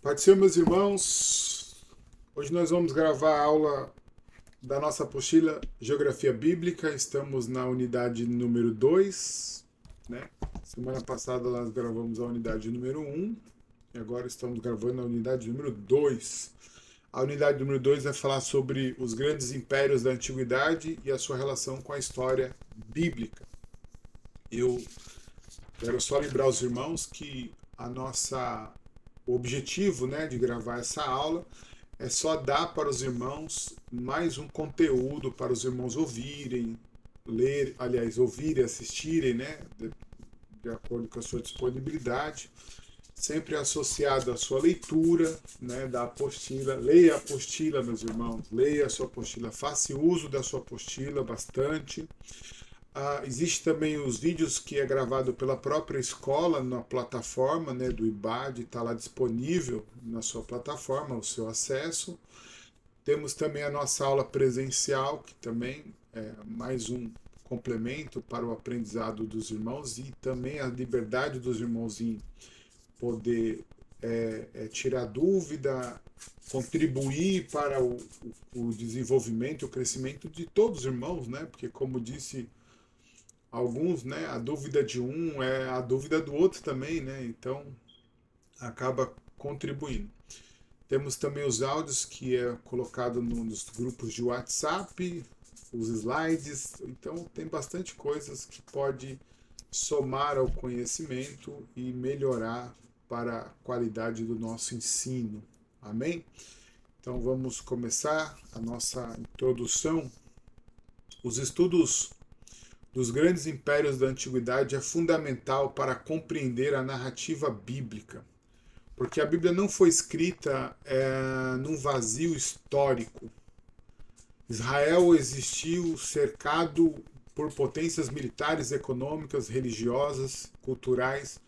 Pai do Senhor, meus irmãos, hoje nós vamos gravar a aula da nossa apostila Geografia Bíblica. Estamos na unidade número 2, né? Semana passada nós gravamos a unidade número 1 e agora estamos gravando a unidade número 2. A unidade número 2 vai falar sobre os grandes impérios da antiguidade e a sua relação com a história bíblica. Eu quero só lembrar os irmãos que o objetivo, né, de gravar essa aula é só dar para os irmãos mais um conteúdo para os irmãos ouvirem, ler, aliás, ouvirem, assistirem, né, de acordo com a sua disponibilidade, sempre associado à sua leitura, né, da apostila. Leia a apostila, meus irmãos, leia a sua apostila, faça uso da sua apostila bastante. Existe também os vídeos que é gravado pela própria escola na plataforma, né, do IBAD, está lá disponível na sua plataforma, o seu acesso. Temos também a nossa aula presencial, que também é mais um complemento para o aprendizado dos irmãos e também a liberdade dos irmãos em poder tirar dúvida, contribuir para o desenvolvimento e o crescimento de todos os irmãos, né? Porque, como disse alguns, né, a dúvida de um é a dúvida do outro também, né? Então acaba contribuindo. Temos também os áudios que é colocado nos grupos de WhatsApp, os slides. Então tem bastante coisas que pode somar ao conhecimento e melhorar para a qualidade do nosso ensino. Amém? Então vamos começar a nossa introdução. Os estudos dos grandes impérios da antiguidade é fundamental para compreender a narrativa bíblica, porque a Bíblia não foi escrita num vazio histórico. Israel existiu cercado por potências militares, econômicas, religiosas, culturais,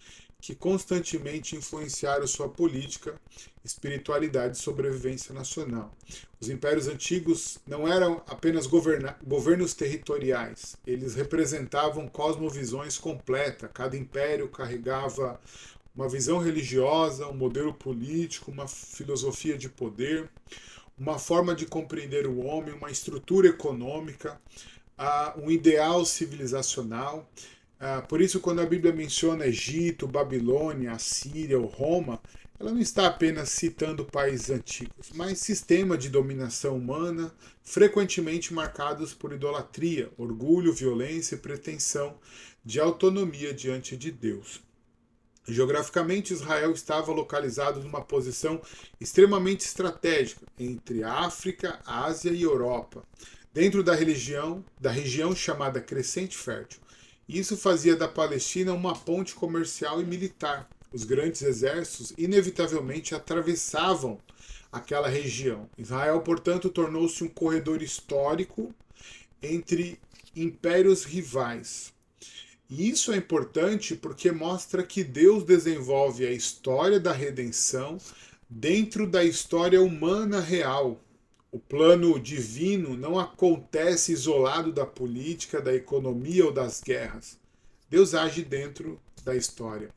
que constantemente influenciaram sua política, espiritualidade e sobrevivência nacional. Os impérios antigos não eram apenas governos territoriais, eles representavam cosmovisões completas. Cada império carregava uma visão religiosa, um modelo político, uma filosofia de poder, uma forma de compreender o homem, uma estrutura econômica, um ideal civilizacional. Por isso, quando a Bíblia menciona Egito, Babilônia, Assíria ou Roma, ela não está apenas citando países antigos, mas sistemas de dominação humana, frequentemente marcados por idolatria, orgulho, violência e pretensão de autonomia diante de Deus. Geograficamente, Israel estava localizado numa posição extremamente estratégica entre África, Ásia e Europa, dentro da região chamada Crescente Fértil. Isso fazia da Palestina uma ponte comercial e militar. Os grandes exércitos inevitavelmente atravessavam aquela região. Israel, portanto, tornou-se um corredor histórico entre impérios rivais. E isso é importante porque mostra que Deus desenvolve a história da redenção dentro da história humana real. O plano divino não acontece isolado da política, da economia ou das guerras. Deus age dentro da história.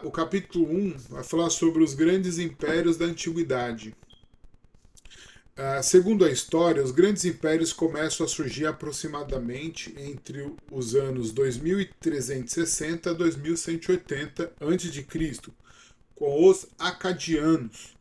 O capítulo 1 vai falar sobre os grandes impérios da antiguidade. Segundo a história, os grandes impérios começam a surgir aproximadamente entre os anos 2360 a 2180 a.C., com os acadianos.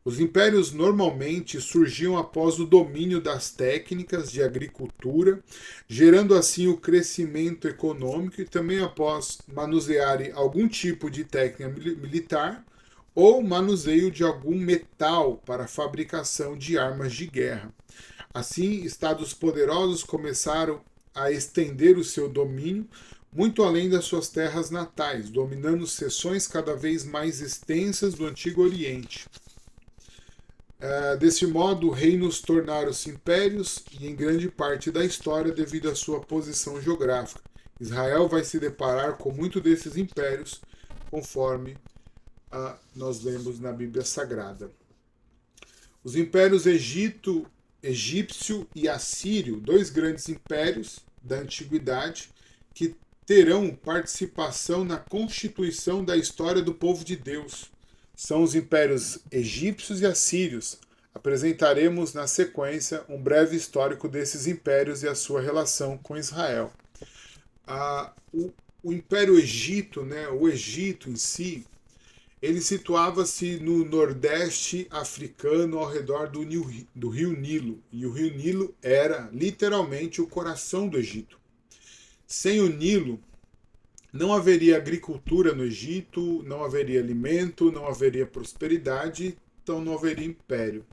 Os impérios normalmente surgiam após o domínio das técnicas de agricultura, gerando assim o crescimento econômico e também após manusearem algum tipo de técnica militar ou manuseio de algum metal para a fabricação de armas de guerra. Assim, estados poderosos começaram a estender o seu domínio muito além das suas terras natais, dominando seções cada vez mais extensas do Antigo Oriente. Desse modo, reinos tornaram-se impérios e em grande parte da história devido à sua posição geográfica. Israel vai se deparar com muitos desses impérios, conforme nós lemos na Bíblia Sagrada. Os impérios egípcio e assírio, dois grandes impérios da antiguidade, que terão participação na constituição da história do povo de Deus. são os impérios egípcios e assírios. Apresentaremos na sequência um breve histórico desses impérios e a sua relação com Israel. O Império Egito, né, o Egito em si, ele situava-se no nordeste africano ao redor do rio Nilo. E o rio Nilo era literalmente o coração do Egito. Sem o Nilo, não haveria agricultura no Egito, não haveria alimento, não haveria prosperidade, então não haveria império.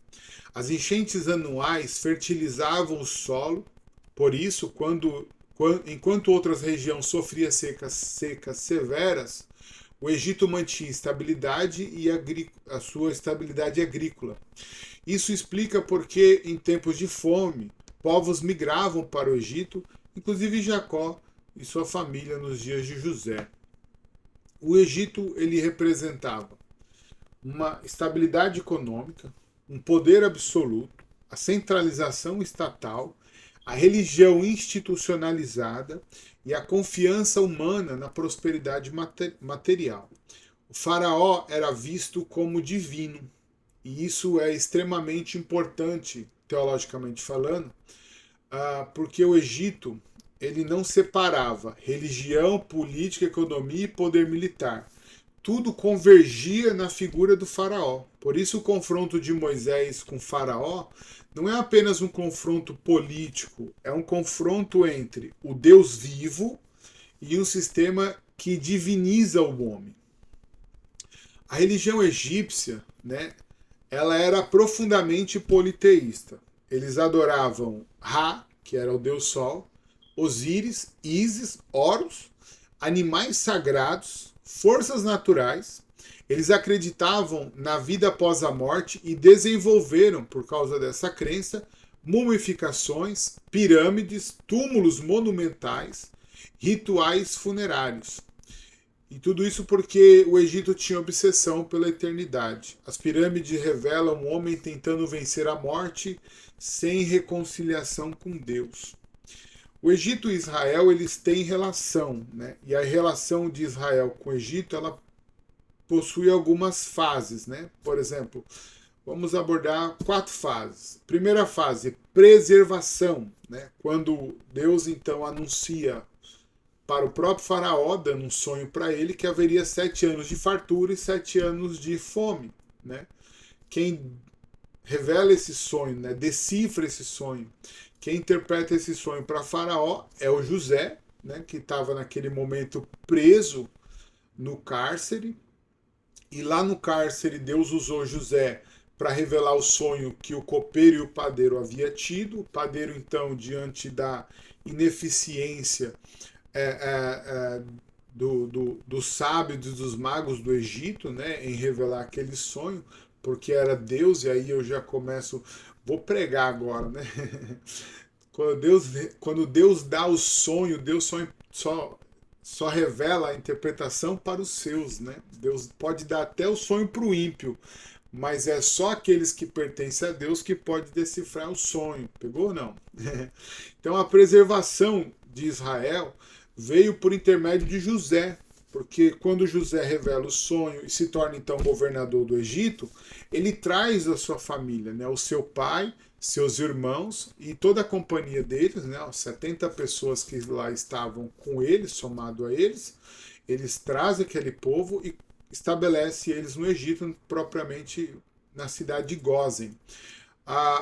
As enchentes anuais fertilizavam o solo, por isso, enquanto outras regiões sofriam secas severas, o Egito mantinha estabilidade e a sua estabilidade agrícola. Isso explica porque, em tempos de fome, povos migravam para o Egito, inclusive Jacó e sua família nos dias de José. O Egito ele representava uma estabilidade econômica, um poder absoluto, a centralização estatal, a religião institucionalizada e a confiança humana na prosperidade material. O faraó era visto como divino, e isso é extremamente importante, teologicamente falando, porque o Egito ele não separava religião, política, economia e poder militar. Tudo convergia na figura do faraó. Por isso o confronto de Moisés com faraó não é apenas um confronto político, é um confronto entre o Deus vivo e um sistema que diviniza o homem. A religião egípcia, né, ela era profundamente politeísta. Eles adoravam Ra, que era o Deus Sol, Osíris, Ísis, Horus, animais sagrados, forças naturais. Eles acreditavam na vida após a morte e desenvolveram, por causa dessa crença, mumificações, pirâmides, túmulos monumentais, rituais funerários. E tudo isso porque o Egito tinha obsessão pela eternidade. As pirâmides revelam um homem tentando vencer a morte sem reconciliação com Deus. O Egito e Israel eles têm relação, né? E a relação de Israel com o Egito ela possui algumas fases, né? Por exemplo, vamos abordar 4 fases. Primeira fase, preservação, né? Quando Deus então anuncia para o próprio faraó, dando um sonho para ele, que haveria 7 anos de fartura e 7 anos de fome, né? Quem revela esse sonho, né? Decifra esse sonho, quem interpreta esse sonho para faraó é o José, né? Que estava naquele momento preso no cárcere. E lá no cárcere, Deus usou José para revelar o sonho que o copeiro e o padeiro havia tido. O padeiro, então, diante da ineficiência dos sábios e dos magos do Egito, né, em revelar aquele sonho, porque era Deus, e aí eu já começo, vou pregar agora, né? Quando Deus dá o sonho, Deus só revela a interpretação para os seus, né? Deus pode dar até o sonho para o ímpio, mas é só aqueles que pertencem a Deus que pode decifrar o sonho. Pegou ou não? Então a preservação de Israel veio por intermédio de José, porque quando José revela o sonho e se torna então governador do Egito, ele traz a sua família, né? O seu pai, seus irmãos e toda a companhia deles, né? 70 pessoas que lá estavam com ele, somado a eles trazem aquele povo e estabelece eles no Egito, propriamente na cidade de Gósen.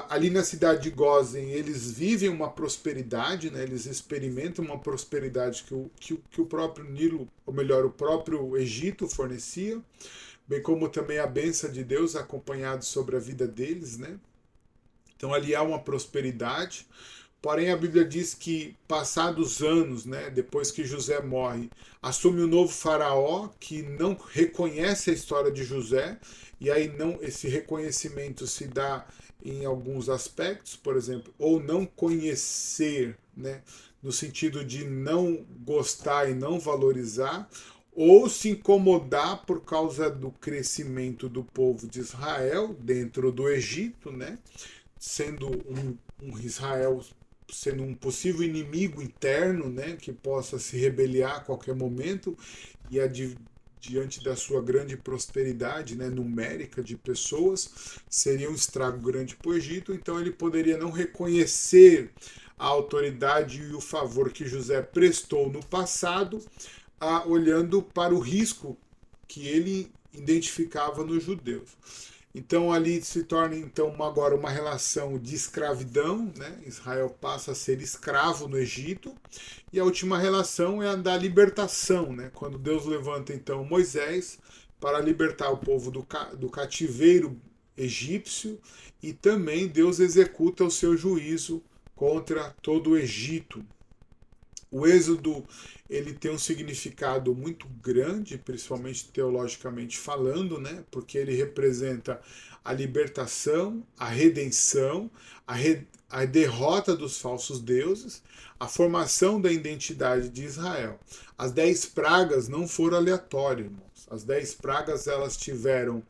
Ali na cidade de Gósen eles vivem uma prosperidade, né? Eles experimentam uma prosperidade que o próprio Nilo, ou melhor, o próprio Egito fornecia, bem como também a bênção de Deus acompanhado sobre a vida deles, né? Então ali há uma prosperidade, porém a Bíblia diz que passados anos, né, depois que José morre, assume um novo faraó que não reconhece a história de José, e aí não esse reconhecimento se dá em alguns aspectos, por exemplo, ou não conhecer, né, no sentido de não gostar e não valorizar, ou se incomodar por causa do crescimento do povo de Israel dentro do Egito, né, sendo um Israel sendo um possível inimigo interno, né, que possa se rebeliar a qualquer momento, e a diante da sua grande prosperidade, né, numérica de pessoas, seria um estrago grande para o Egito, então ele poderia não reconhecer a autoridade e o favor que José prestou no passado, olhando para o risco que ele identificava nos judeus. Então ali se torna então agora uma relação de escravidão, né? Israel passa a ser escravo no Egito, e a última relação é a da libertação, né? Quando Deus levanta então Moisés para libertar o povo do cativeiro egípcio, e também Deus executa o seu juízo contra todo o Egito. O Êxodo ele tem um significado muito grande, principalmente teologicamente falando, né? Porque ele representa a libertação, a redenção, a derrota dos falsos deuses, a formação da identidade de Israel. As 10 pragas não foram aleatórias, irmãos. As 10 pragas elas tiveram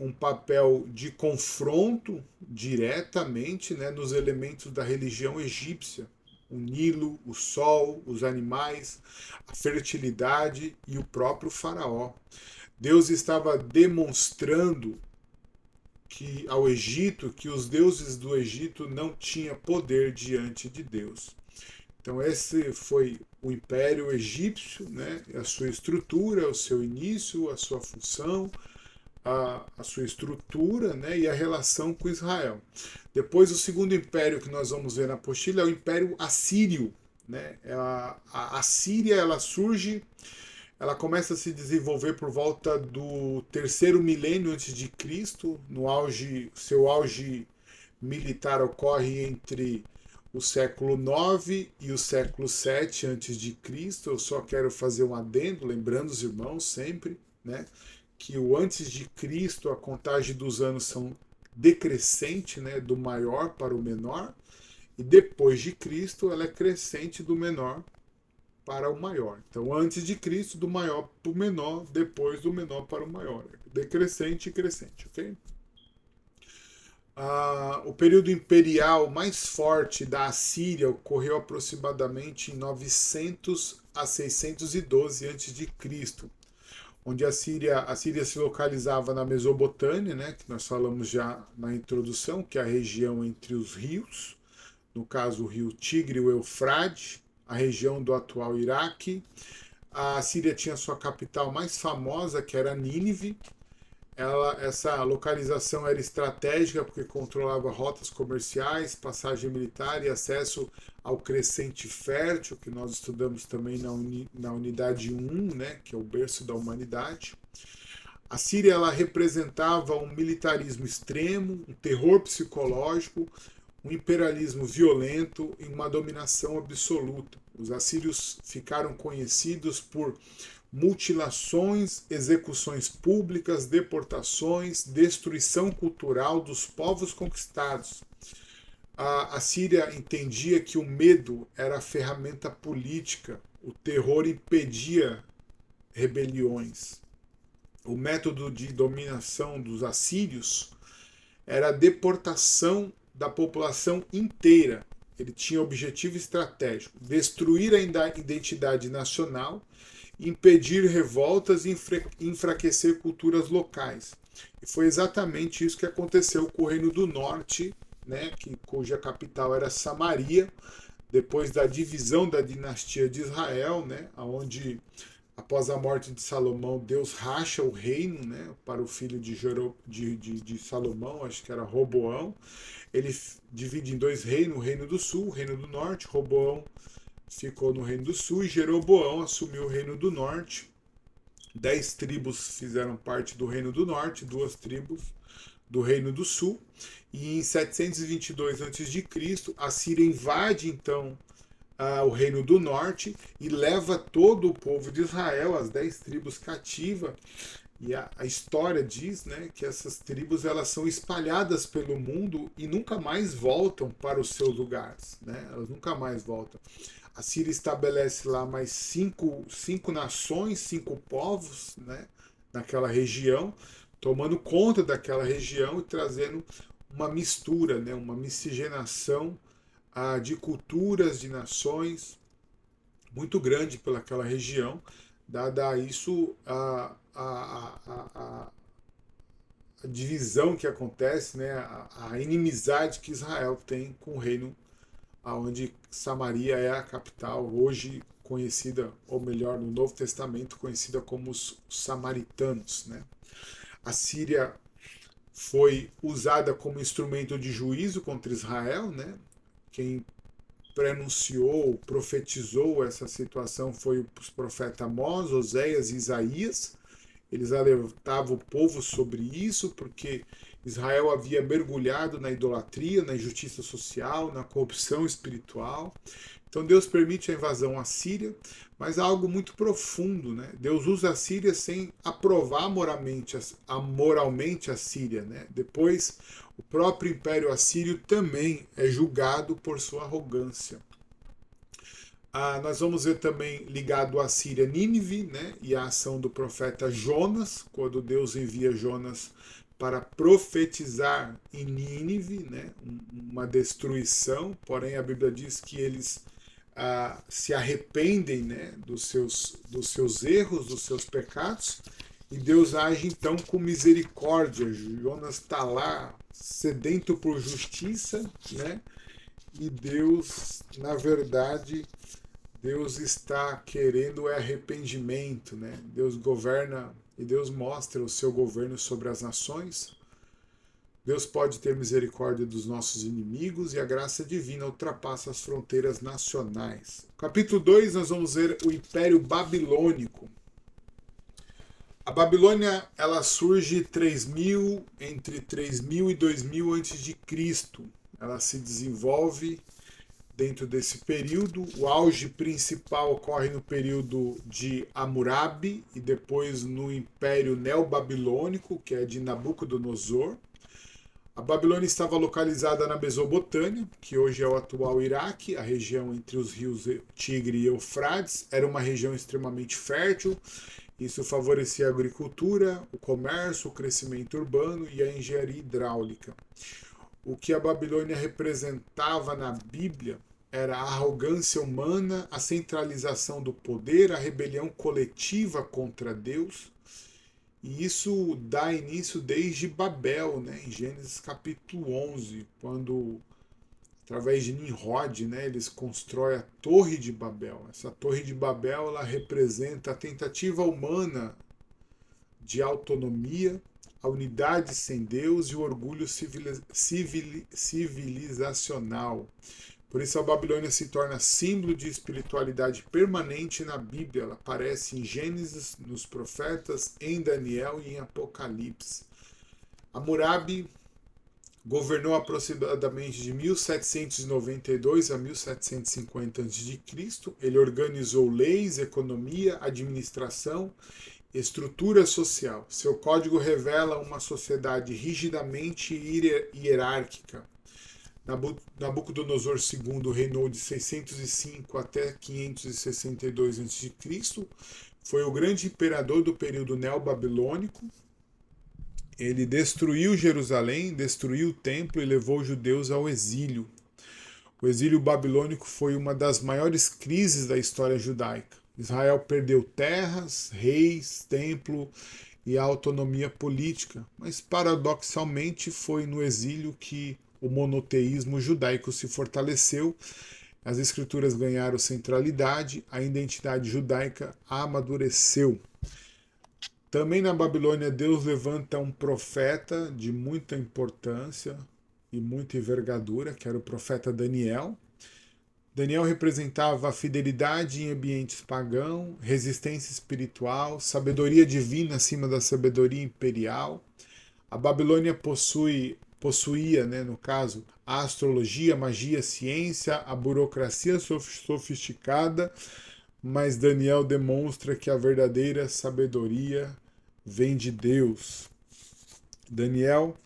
um papel de confronto diretamente, né, nos elementos da religião egípcia. O Nilo, o sol, os animais, a fertilidade e o próprio faraó. Deus estava demonstrando ao Egito que os deuses do Egito não tinham poder diante de Deus. Então esse foi o Império Egípcio, né? A sua estrutura, o seu início, a sua função, a sua estrutura, né, e a relação com Israel. Depois, o segundo império que nós vamos ver na apostila é o Império Assírio. Né? A Síria ela surge, ela começa a se desenvolver por volta do terceiro milênio antes de Cristo. No auge, seu auge militar ocorre entre o século 9 e o século 7 antes de Cristo. Eu só quero fazer um adendo, lembrando os irmãos sempre, né, que o antes de Cristo, a contagem dos anos são decrescente, né, do maior para o menor, e depois de Cristo ela é crescente do menor para o maior. Então, antes de Cristo, do maior para o menor, depois do menor para o maior. Decrescente e crescente, ok? O período imperial mais forte da Assíria ocorreu aproximadamente em 900 a 612 a.C., onde a Síria se localizava na Mesopotâmia, né, que nós falamos já na introdução, que é a região entre os rios, no caso o rio Tigre e o Eufrate, a região do atual Iraque. A Síria tinha sua capital mais famosa, que era Nínive. Essa localização era estratégica porque controlava rotas comerciais, passagem militar e acesso ao crescente fértil, que nós estudamos também na unidade 1, né, que é o berço da humanidade. A Síria ela representava um militarismo extremo, um terror psicológico, um imperialismo violento e uma dominação absoluta. Os assírios ficaram conhecidos por mutilações, execuções públicas, deportações, destruição cultural dos povos conquistados. A Síria entendia que o medo era a ferramenta política, o terror impedia rebeliões. O método de dominação dos assírios era a deportação da população inteira. Ele tinha objetivo estratégico: destruir a identidade nacional, impedir revoltas e enfraquecer culturas locais. E foi exatamente isso que aconteceu com o Reino do Norte, né, cuja capital era Samaria, depois da divisão da dinastia de Israel, né, onde, após a morte de Salomão, Deus racha o reino, né, para o filho de Salomão, acho que era Roboão. Ele divide em 2 reinos, o Reino do Sul, o Reino do Norte. Roboão ficou no Reino do Sul e Jeroboão assumiu o Reino do Norte. 10 tribos fizeram parte do Reino do Norte, 2 tribos do Reino do Sul. E em 722 a.C., a Síria invade então o Reino do Norte e leva todo o povo de Israel, as 10 tribos cativa. E a história diz, né, que essas tribos elas são espalhadas pelo mundo e nunca mais voltam para os seus lugares. Né? Elas nunca mais voltam. A Síria estabelece lá mais 5 nações, 5 povos, né, naquela região, tomando conta daquela região e trazendo uma mistura, né, uma miscigenação de culturas, de nações, muito grande pelaquela região, Dada isso, a divisão que acontece, né, a inimizade que Israel tem com o reino, onde Samaria é a capital, hoje conhecida, ou melhor, no Novo Testamento, conhecida como os samaritanos. Né? A Síria foi usada como instrumento de juízo contra Israel. Né? Quem prenunciou, profetizou essa situação foi os profetas Amós, Oséias e Isaías. Eles alertavam o povo sobre isso, porque Israel havia mergulhado na idolatria, na injustiça social, na corrupção espiritual. Então Deus permite a invasão à Síria, mas há algo muito profundo. Né? Deus usa a Síria sem aprovar moralmente a Síria. Né? Depois, o próprio Império Assírio também é julgado por sua arrogância. Nós vamos ver também ligado à Síria Nínive, né, e a ação do profeta Jonas, quando Deus envia Jonas para profetizar em Nínive, né, uma destruição, porém a Bíblia diz que eles se arrependem, né, dos seus erros, dos seus pecados, e Deus age então com misericórdia. Jonas está lá sedento por justiça, né, e Deus, na verdade, Deus está querendo arrependimento, né? Deus governa e Deus mostra o seu governo sobre as nações. Deus pode ter misericórdia dos nossos inimigos e a graça divina ultrapassa as fronteiras nacionais. Capítulo 2, nós vamos ver o Império Babilônico. A Babilônia, ela surge entre 3000 e 2000 a.C. Ela se desenvolve dentro desse período. O auge principal ocorre no período de Hammurabi e depois no Império Neobabilônico, que é de Nabucodonosor. A Babilônia estava localizada na Mesopotâmia, que hoje é o atual Iraque, a região entre os rios Tigre e Eufrates. Era uma região extremamente fértil. Isso favorecia a agricultura, o comércio, o crescimento urbano e a engenharia hidráulica. O que a Babilônia representava na Bíblia era a arrogância humana, a centralização do poder, a rebelião coletiva contra Deus. E isso dá início desde Babel, né, em Gênesis capítulo 11, quando, através de Nimrod, né, eles constroem a Torre de Babel. Essa Torre de Babel, ela representa a tentativa humana de autonomia, a unidade sem Deus e o orgulho civilizacional. Por isso a Babilônia se torna símbolo de espiritualidade permanente na Bíblia. Ela aparece em Gênesis, nos profetas, em Daniel e em Apocalipse. Hammurabi governou aproximadamente de 1792 a 1750 a.C. Ele organizou leis, economia, administração, estrutura social. Seu código revela uma sociedade rigidamente hierárquica. Nabucodonosor II reinou de 605 até 562 a.C. Foi o grande imperador do período neobabilônico. Ele destruiu Jerusalém, destruiu o templo e levou os judeus ao exílio. O exílio babilônico foi uma das maiores crises da história judaica. Israel perdeu terras, reis, templo e a autonomia política, mas paradoxalmente foi no exílio que o monoteísmo judaico se fortaleceu, as escrituras ganharam centralidade, a identidade judaica amadureceu. Também na Babilônia, Deus levanta um profeta de muita importância e muita envergadura, que era o profeta Daniel. Daniel representava a fidelidade em ambientes pagãos, resistência espiritual, sabedoria divina acima da sabedoria imperial. A Babilônia possuía, né, no caso, a astrologia, a magia, a ciência, a burocracia sofisticada, mas Daniel demonstra que a verdadeira sabedoria vem de Deus. Daniel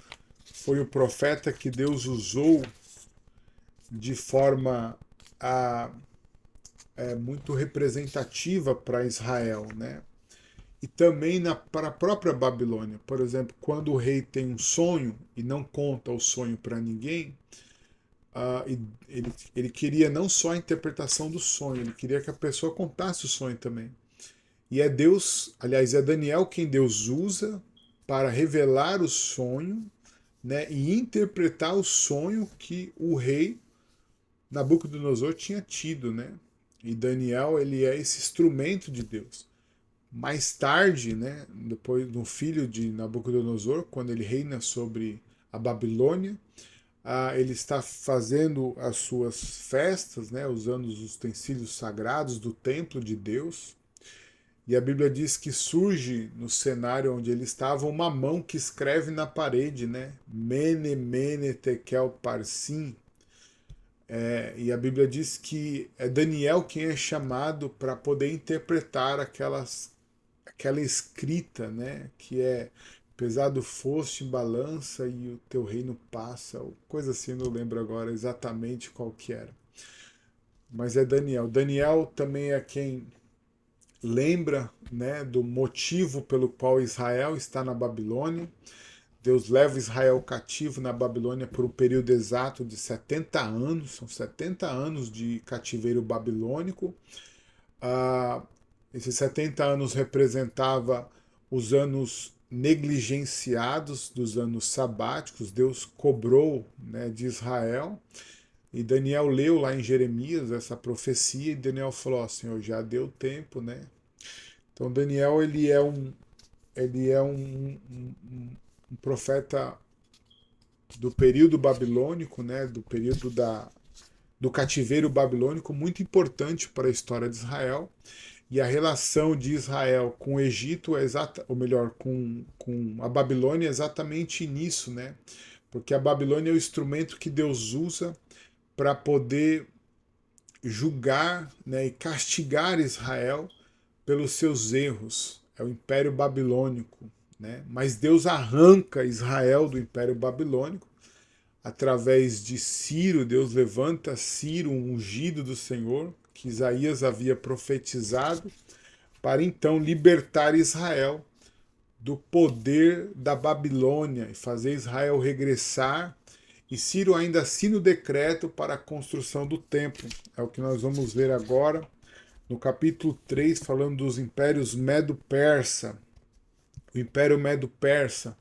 foi o profeta que Deus usou de forma muito representativa para Israel, né? E também para a própria Babilônia. Por exemplo, quando o rei tem um sonho e não conta o sonho para ninguém, ele queria não só a interpretação do sonho, ele queria que a pessoa contasse o sonho também. E é Deus, aliás, é Daniel quem Deus usa para revelar o sonho, né, e interpretar o sonho que o rei Nabucodonosor tinha tido, né? E Daniel, ele é esse instrumento de Deus. Mais tarde, né, depois do filho de Nabucodonosor, quando ele reina sobre a Babilônia, ele está fazendo as suas festas, né, usando os utensílios sagrados do templo de Deus. E a Bíblia diz que surge no cenário onde ele estava uma mão que escreve na parede, né? Mene, mene, tekel, parsim. E a Bíblia diz que é Daniel quem é chamado para poder interpretar aquela escrita, né? Que é pesado foste em balança e o teu reino passa, ou coisa assim, não lembro agora exatamente qual que era. Mas é Daniel. Daniel também é quem lembra, né, do motivo pelo qual Israel está na Babilônia. Deus leva Israel cativo na Babilônia por um período exato de 70 anos, são 70 anos de cativeiro babilônico. Esses 70 anos representava os anos negligenciados dos anos sabáticos. Deus cobrou, né, de Israel. E Daniel leu lá em Jeremias essa profecia e Daniel falou assim, Senhor, já deu tempo, né? Então Daniel ele é um profeta do período babilônico, né? Do período do cativeiro babilônico, muito importante para a história de Israel. E a relação de Israel com o Egito é exata, ou melhor, com a Babilônia é exatamente nisso, né? Porque a Babilônia é o instrumento que Deus usa para poder julgar, né, e castigar Israel pelos seus erros. É o Império Babilônico. Né? Mas Deus arranca Israel do Império Babilônico através de Ciro. Deus levanta Ciro, um ungido do Senhor, que Isaías havia profetizado, para então libertar Israel do poder da Babilônia e fazer Israel regressar. E Ciro ainda assina o decreto para a construção do templo. É o que nós vamos ver agora no capítulo 3, falando dos impérios Medo-Persa. O Império Medo-Persa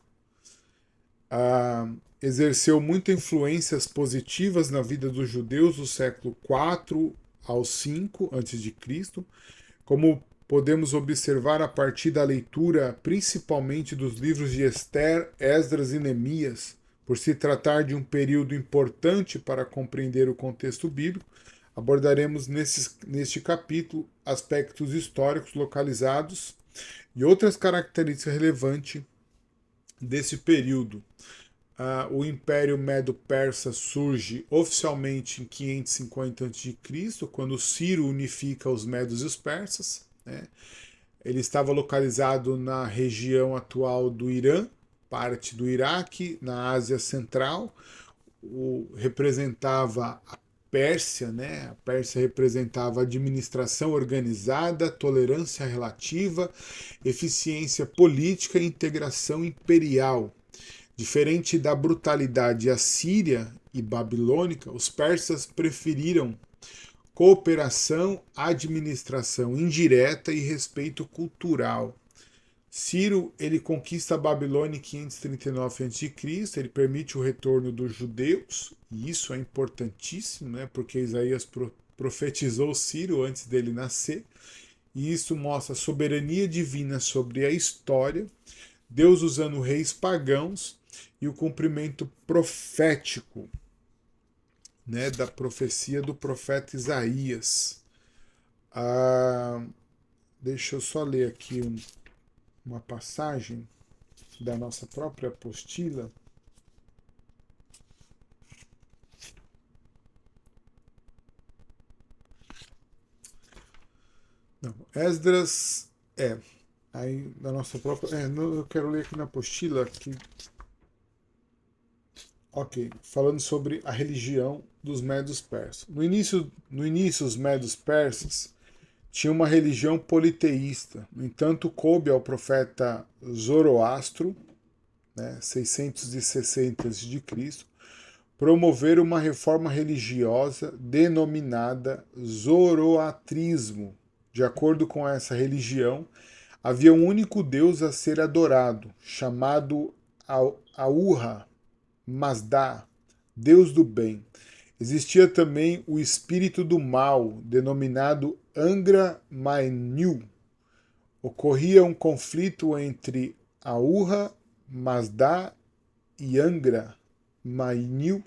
exerceu muitas influências positivas na vida dos judeus do século 4 ao 5 a.C., como podemos observar a partir da leitura principalmente dos livros de Ester, Esdras e Neemias. Por se tratar de um período importante para compreender o contexto bíblico, abordaremos neste capítulo aspectos históricos localizados e outras características relevantes desse período. O Império Medo-Persa surge oficialmente em 550 a.C., quando Ciro unifica os medos e os persas. Né? Ele estava localizado na região atual do Irã, parte do Iraque, na Ásia Central. Representava a Pérsia, né? A Pérsia representava administração organizada, tolerância relativa, eficiência política e integração imperial. Diferente da brutalidade assíria e babilônica, os persas preferiram cooperação, administração indireta e respeito cultural. Ciro ele conquista a Babilônia em 539 a.C., ele permite o retorno dos judeus, e isso é importantíssimo, né, porque Isaías profetizou Ciro antes dele nascer, e isso mostra a soberania divina sobre a história, Deus usando reis pagãos e o cumprimento profético, né, da profecia do profeta Isaías. Deixa eu só ler aqui uma passagem da nossa própria apostila. Não, Esdras aí da nossa própria, eu quero ler aqui na apostila que falando sobre a religião dos medos persas. No início os medos persas tinham uma religião politeísta. No entanto, coube ao profeta Zoroastro, né, 660 a.C., promover uma reforma religiosa denominada Zoroatrismo, De acordo com essa religião, havia um único Deus a ser adorado, chamado Ahura Mazda, Deus do bem. Existia também o espírito do mal, denominado Angra Mainyu. Ocorria um conflito entre Ahura Mazda e Angra Mainyu,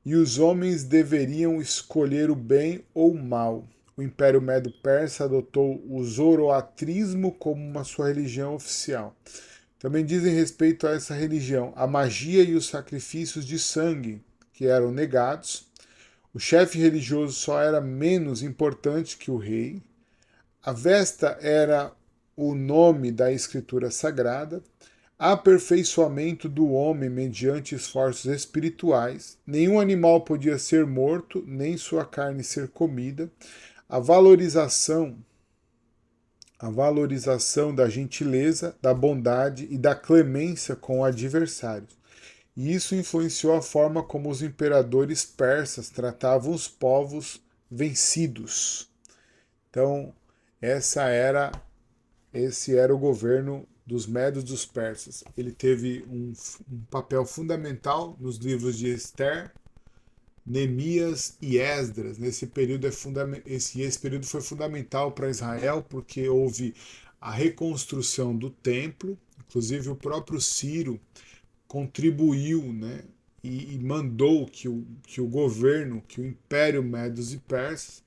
e os homens deveriam escolher o bem ou o mal. O Império Medo-Persa adotou o zoroatrismo como uma sua religião oficial. Também dizem respeito a essa religião a magia e os sacrifícios de sangue, que eram negados. O chefe religioso só era menos importante que o rei. A Vesta era o nome da escritura sagrada. Aperfeiçoamento do homem mediante esforços espirituais. Nenhum animal podia ser morto, nem sua carne ser comida. A valorização da gentileza, da bondade e da clemência com adversários. E isso influenciou a forma como os imperadores persas tratavam os povos vencidos. Então, esse era o governo dos Medos dos Persas. Ele teve um papel fundamental nos livros de Esther, Neemias e Esdras. Esse período foi fundamental para Israel porque houve a reconstrução do templo. Inclusive o próprio Ciro contribuiu, né, e mandou que o governo, que o Império Medos e Persas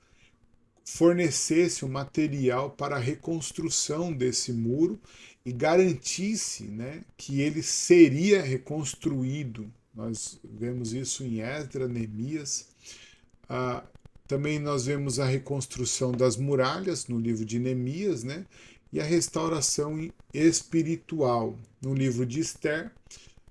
fornecesse o material para a reconstrução desse muro e garantisse, né, que ele seria reconstruído. Nós vemos isso em Esdras, Neemias. Também nós vemos a reconstrução das muralhas no livro de Neemias, né, e a restauração espiritual no livro de Esther.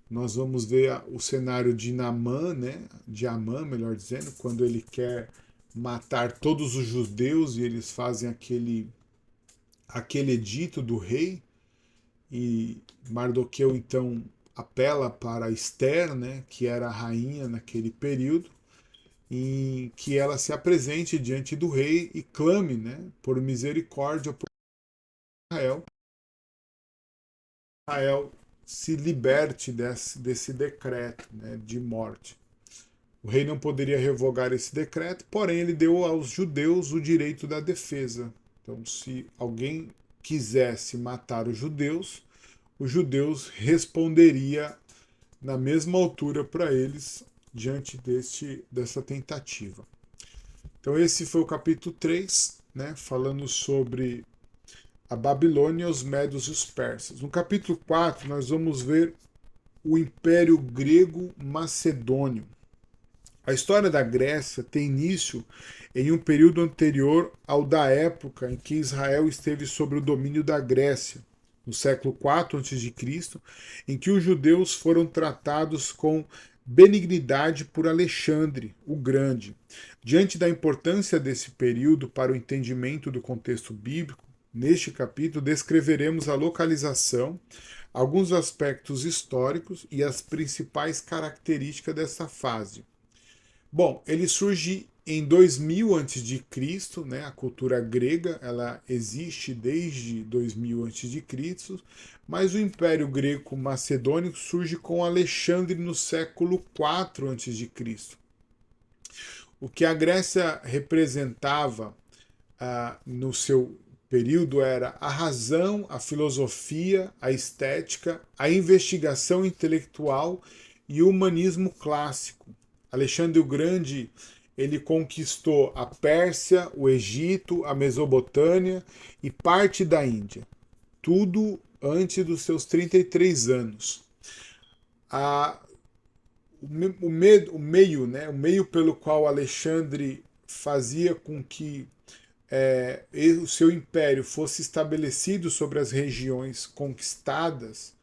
Nós vamos ver o cenário de Naamã, né, de Amã, melhor dizendo, quando ele quer matar todos os judeus e eles fazem aquele edito do rei, e Mardoqueu então apela para Esther, né, que era a rainha naquele período, em que ela se apresente diante do rei e clame, né, por misericórdia por Israel. Israel se liberte desse decreto, né, de morte. O rei não poderia revogar esse decreto, porém ele deu aos judeus o direito da defesa. Então, se alguém quisesse matar os judeus responderia na mesma altura para eles diante dessa tentativa. Então esse foi o capítulo 3, né, falando sobre a Babilônia, os Medos e os Persas. No capítulo 4 nós vamos ver o Império Grego Macedônio. A história da Grécia tem início em um período anterior ao da época em que Israel esteve sob o domínio da Grécia, no século IV a.C., em que os judeus foram tratados com benignidade por Alexandre o Grande. Diante da importância desse período para o entendimento do contexto bíblico, neste capítulo descreveremos a localização, alguns aspectos históricos e as principais características dessa fase. Bom, ele surge em 2000 a.C., né? A cultura grega ela existe desde 2000 a.C., mas o Império Grego Macedônico surge com Alexandre no século IV a.C. O que a Grécia representava no seu período era a razão, a filosofia, a estética, a investigação intelectual e o humanismo clássico. Alexandre o Grande ele conquistou a Pérsia, o Egito, a Mesopotâmia e parte da Índia. Tudo antes dos seus 33 anos. O meio pelo qual Alexandre fazia com que o seu império fosse estabelecido sobre as regiões conquistadas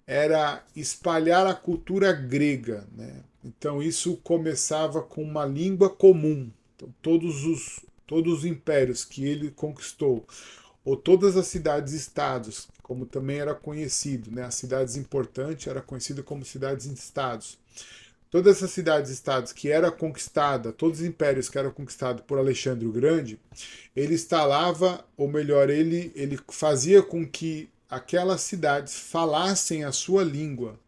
era espalhar a cultura grega, né? Então isso começava com uma língua comum. Então, todos os impérios que ele conquistou, ou todas as cidades-estados, como também era conhecido, né? As cidades importantes eram conhecidas como cidades-estados. todas essas cidades-estados que era conquistada, todos os impérios que eram conquistados por Alexandre o Grande, ele instalava, ou melhor, ele fazia com que aquelas cidades falassem a sua língua.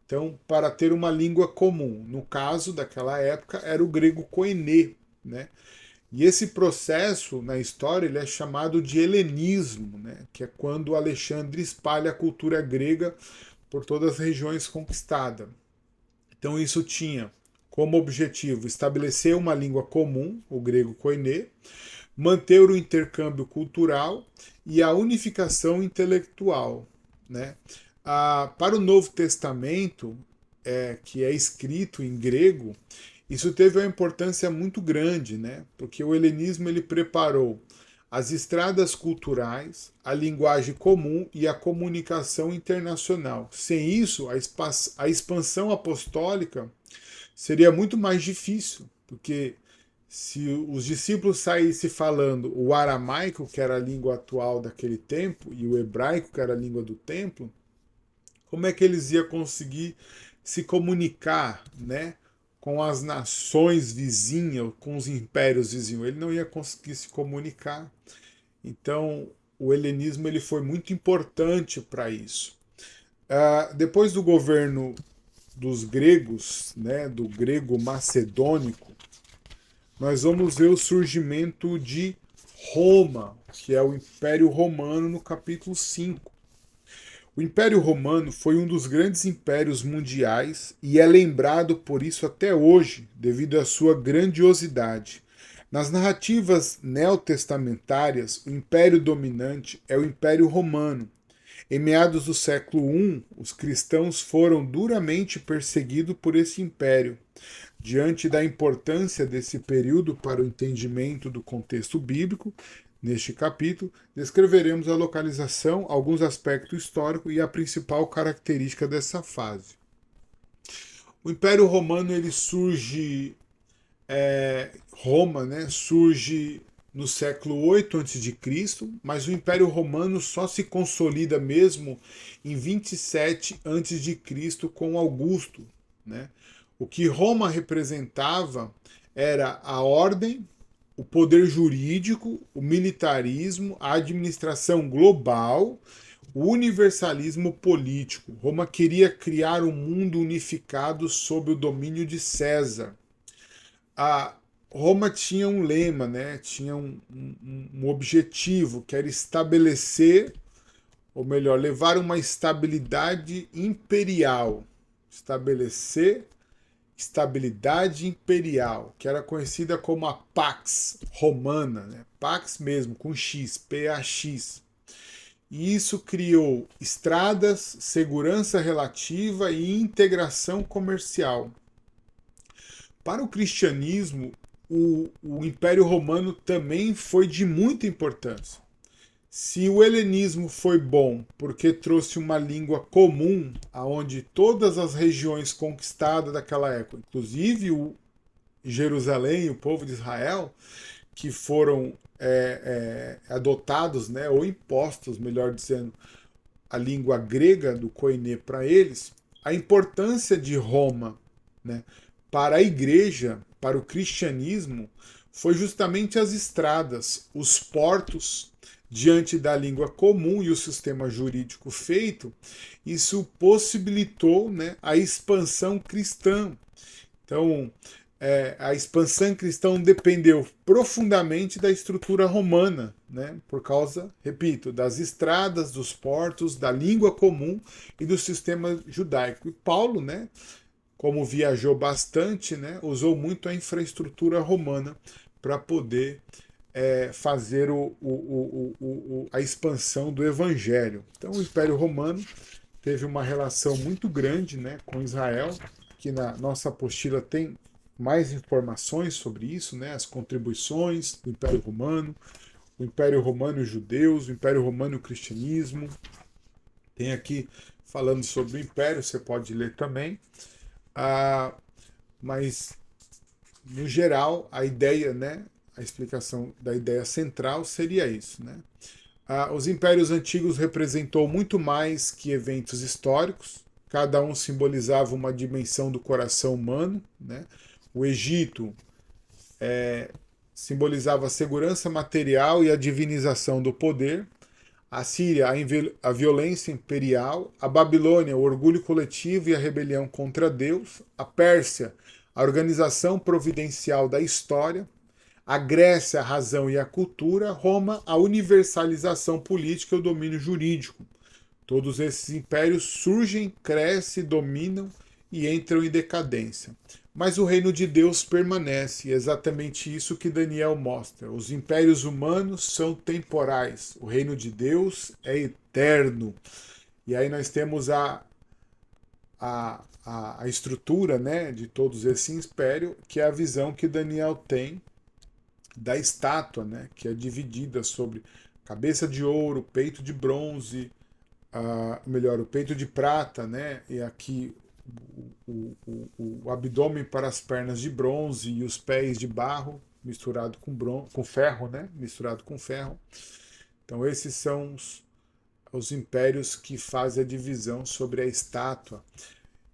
Então, para ter uma língua comum, no caso daquela época era o grego koiné, né? E esse processo na história ele é chamado de helenismo, né? Que é quando Alexandre espalha a cultura grega por todas as regiões conquistadas. Então isso tinha como objetivo estabelecer uma língua comum, o grego koiné, manter o intercâmbio cultural e a unificação intelectual, né? Para o Novo Testamento, que é escrito em grego, isso teve uma importância muito grande, né? Porque o helenismo ele preparou as estradas culturais, a linguagem comum e a comunicação internacional. Sem isso, a expansão apostólica seria muito mais difícil, porque se os discípulos saíssem falando o aramaico, que era a língua atual daquele tempo, e o hebraico, que era a língua do templo, como é que eles iam conseguir se comunicar, né, com as nações vizinhas, com os impérios vizinhos? Ele não ia conseguir se comunicar. Então, o helenismo ele foi muito importante para isso. Depois do governo dos gregos, né, do grego macedônico, nós vamos ver o surgimento de Roma, que é o Império Romano, no capítulo 5. O Império Romano foi um dos grandes impérios mundiais e é lembrado por isso até hoje, devido à sua grandiosidade. Nas narrativas neotestamentárias, o império dominante é o Império Romano. Em meados do século I, os cristãos foram duramente perseguidos por esse império. Diante da importância desse período para o entendimento do contexto bíblico, neste capítulo, descreveremos a localização, alguns aspectos históricos e a principal característica dessa fase. O Império Romano ele surge, Roma, né, surge no século 8 a.C., mas o Império Romano só se consolida mesmo em 27 a.C. com Augusto, né? O que Roma representava era a ordem, o poder jurídico, o militarismo, a administração global, o universalismo político. Roma queria criar um mundo unificado sob o domínio de César. A Roma tinha um lema, né? Tinha um objetivo, que era estabelecer, ou melhor, levar uma estabilidade imperial. Estabelecer estabilidade imperial, que era conhecida como a Pax Romana, né? Pax mesmo, com X, PAX. E isso criou estradas, segurança relativa e integração comercial. Para o cristianismo, o Império Romano também foi de muita importância. Se o helenismo foi bom porque trouxe uma língua comum aonde todas as regiões conquistadas daquela época, inclusive o Jerusalém, o povo de Israel, que foram adotados, né, ou impostos, melhor dizendo, a língua grega do koiné para eles, a importância de Roma, né, para a igreja, para o cristianismo, foi justamente as estradas, os portos, diante da língua comum e o sistema jurídico feito, isso possibilitou, né, a expansão cristã. Então, a expansão cristã dependeu profundamente da estrutura romana, né, por causa, repito, das estradas, dos portos, da língua comum e do sistema judaico. E Paulo, né, como viajou bastante, né, usou muito a infraestrutura romana para poder fazer a expansão do evangelho. Então o Império Romano teve uma relação muito grande, né, com Israel, que na nossa apostila tem mais informações sobre isso, né, as contribuições do Império Romano, o Império Romano e os judeus, o Império Romano e o cristianismo. Tem aqui falando sobre o Império, você pode ler também. Mas, no geral, a ideia, né, a explicação da ideia central seria isso, né? Os impérios antigos representou muito mais que eventos históricos, cada um simbolizava uma dimensão do coração humano, né? O Egito simbolizava a segurança material e a divinização do poder. A Síria, a violência imperial. A Babilônia, o orgulho coletivo e a rebelião contra Deus. A Pérsia, a organização providencial da história. A Grécia, a razão e a cultura. Roma, a universalização política e o domínio jurídico. Todos esses impérios surgem, crescem, dominam e entram em decadência. Mas o reino de Deus permanece, é exatamente isso que Daniel mostra. Os impérios humanos são temporais, o reino de Deus é eterno. E aí nós temos a estrutura, né, de todos esses impérios, que é a visão que Daniel tem da estátua, né, que é dividida sobre cabeça de ouro, peito de bronze, melhor, o peito de prata, né, e aqui o abdômen para as pernas de bronze e os pés de barro misturado com ferro, né? Misturado com ferro. Então esses são os impérios que fazem a divisão sobre a estátua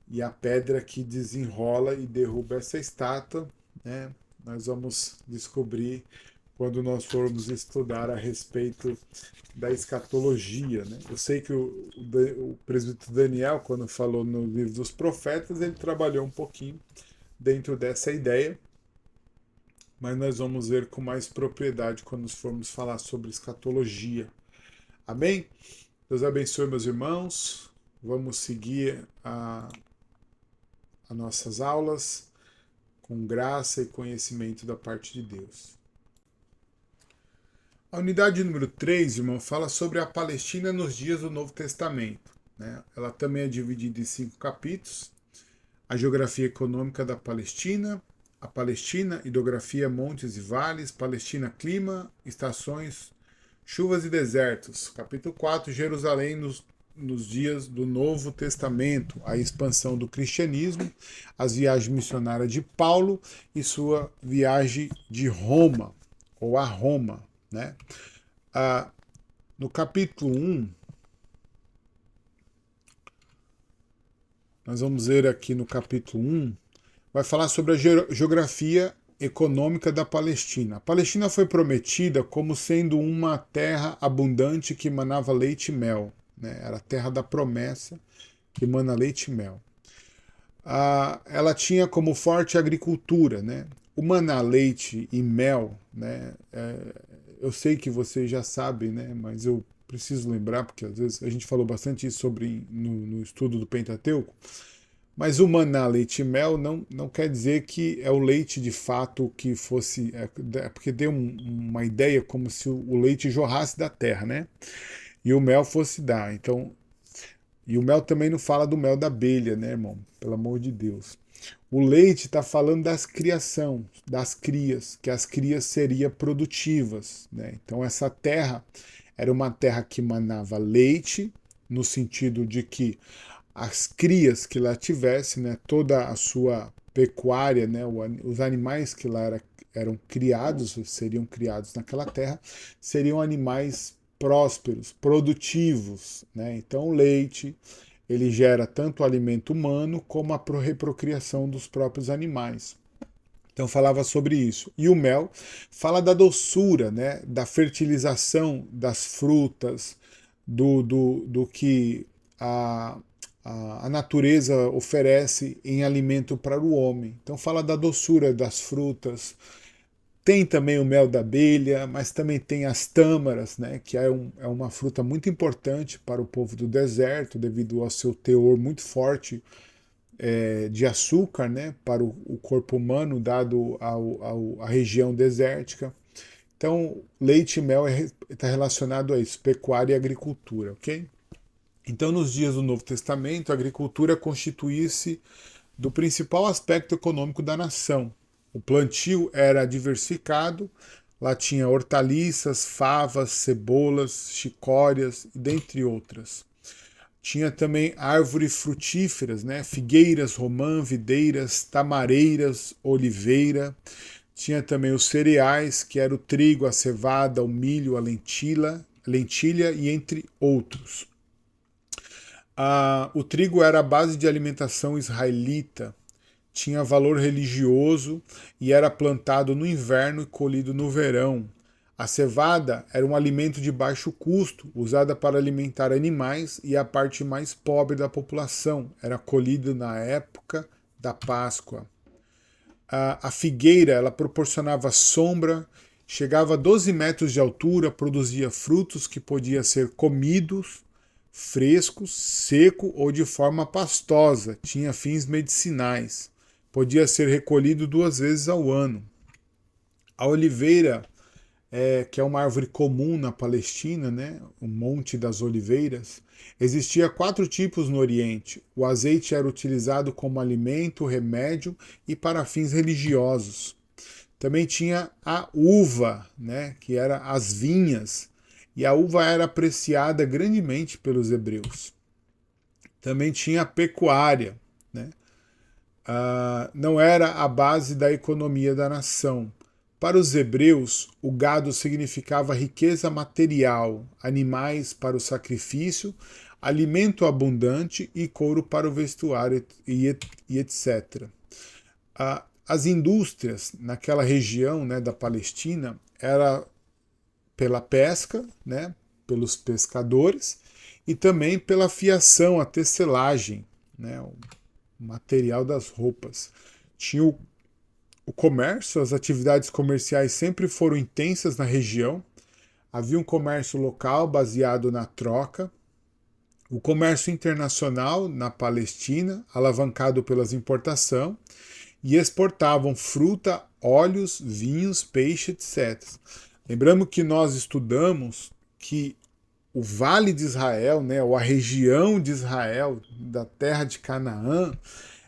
e a pedra que desenrola e derruba essa estátua, né? Nós vamos descobrir quando nós formos estudar a respeito da escatologia, né? Eu sei que o presbítero Daniel, quando falou no livro dos profetas, ele trabalhou um pouquinho dentro dessa ideia, mas nós vamos ver com mais propriedade quando formos falar sobre escatologia. Amém? Deus abençoe, meus irmãos. Vamos seguir as nossas aulas com graça e conhecimento da parte de Deus. A unidade número 3, irmão, fala sobre a Palestina nos dias do Novo Testamento, né? Ela também é dividida em 5 capítulos. A geografia econômica da Palestina, a Palestina, hidrografia, montes e vales, Palestina, clima, estações, chuvas e desertos. Capítulo 4, Jerusalém nos dias do Novo Testamento, a expansão do cristianismo, as viagens missionárias de Paulo e sua viagem de Roma, ou a Roma, né? No capítulo 1, nós vamos ver aqui no capítulo 1, vai falar sobre a geografia econômica da Palestina. A Palestina foi prometida como sendo uma terra abundante que manava leite e mel, né? Era a terra da promessa que mana leite e mel. Ela tinha como forte a agricultura, né? O maná, leite e mel, né? Eu sei que vocês já sabem, né? Mas eu preciso lembrar, porque às vezes a gente falou bastante isso no estudo do Pentateuco. Mas o maná, leite e mel não quer dizer que é o leite de fato que fosse. Porque deu uma ideia como se o leite jorrasse da terra, né? E o mel fosse dar. Então, e o mel também não fala do mel da abelha, né, irmão? Pelo amor de Deus. O leite está falando das criação, das crias, que as crias seriam produtivas, né? Então essa terra era uma terra que manava leite, no sentido de que as crias que lá tivesse, né, toda a sua pecuária, né, os animais que lá eram criados, seriam criados naquela terra, seriam animais prósperos, produtivos, né? Então o leite, ele gera tanto o alimento humano como a reprocriação dos próprios animais. Então falava sobre isso. E o mel fala da doçura, né? Da fertilização das frutas, do que a natureza oferece em alimento para o homem. Então fala da doçura das frutas. Tem também o mel da abelha, mas também tem as tâmaras, né, que é uma fruta muito importante para o povo do deserto, devido ao seu teor muito forte de açúcar, né, para o corpo humano, dado à região desértica. Então, leite e mel está relacionado a isso, pecuária e agricultura, ok? Então, nos dias do Novo Testamento, a agricultura constituía-se do principal aspecto econômico da nação. O plantio era diversificado, lá tinha hortaliças, favas, cebolas, chicórias, dentre outras. Tinha também árvores frutíferas, né? Figueiras, romã, videiras, tamareiras, oliveira. Tinha também os cereais, que era o trigo, a cevada, o milho, a lentilha e entre outros. O trigo era a base de alimentação israelita, tinha valor religioso e era plantado no inverno e colhido no verão. A cevada era um alimento de baixo custo, usada para alimentar animais e a parte mais pobre da população. Era colhida na época da Páscoa. A figueira ela proporcionava sombra, chegava a 12 metros de altura, produzia frutos que podiam ser comidos, frescos, seco ou de forma pastosa, tinha fins medicinais. Podia ser recolhido 2 vezes ao ano. A oliveira, que é uma árvore comum na Palestina, né? O Monte das Oliveiras, existia 4 tipos no Oriente. O azeite era utilizado como alimento, remédio e para fins religiosos. Também tinha a uva, né? Que era as vinhas, e a uva era apreciada grandemente pelos hebreus. Também tinha a pecuária, né? Não era a base da economia da nação. Para os hebreus, o gado significava riqueza material, animais para o sacrifício, alimento abundante e couro para o vestuário e etc. As indústrias naquela região, né, da Palestina era pela pesca, né, pelos pescadores e também pela fiação, a tecelagem, né, o material das roupas. Tinha o comércio, as atividades comerciais sempre foram intensas na região. Havia um comércio local baseado na troca. O comércio internacional na Palestina, alavancado pelas importações, e exportavam fruta, óleos, vinhos, peixe, etc. Lembrando que nós estudamos que o Vale de Israel, né, ou a região de Israel, da terra de Canaã,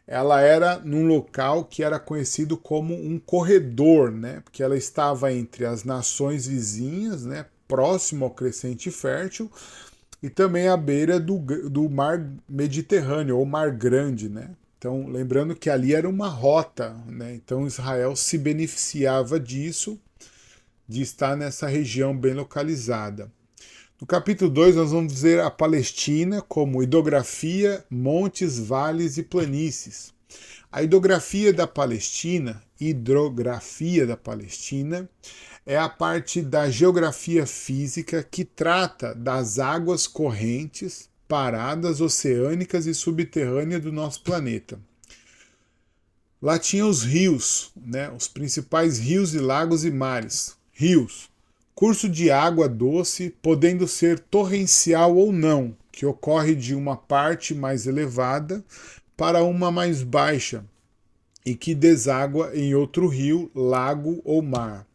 ela era num local que era conhecido como um corredor, né, porque ela estava entre as nações vizinhas, né, próximo ao crescente fértil, e também à beira do mar Mediterrâneo, ou Mar Grande, né? Então, lembrando que ali era uma rota, né? Então Israel se beneficiava disso, de estar nessa região bem localizada. No capítulo 2, nós vamos ver a Palestina como hidrografia, montes, vales e planícies. A hidrografia da Palestina é a parte da geografia física que trata das águas correntes, paradas, oceânicas e subterrâneas do nosso planeta. Lá tinha os rios, né? Os principais rios e lagos e mares. Rios, curso de água doce, podendo ser torrencial ou não, que ocorre de uma parte mais elevada para uma mais baixa e que deságua em outro rio, lago ou mar.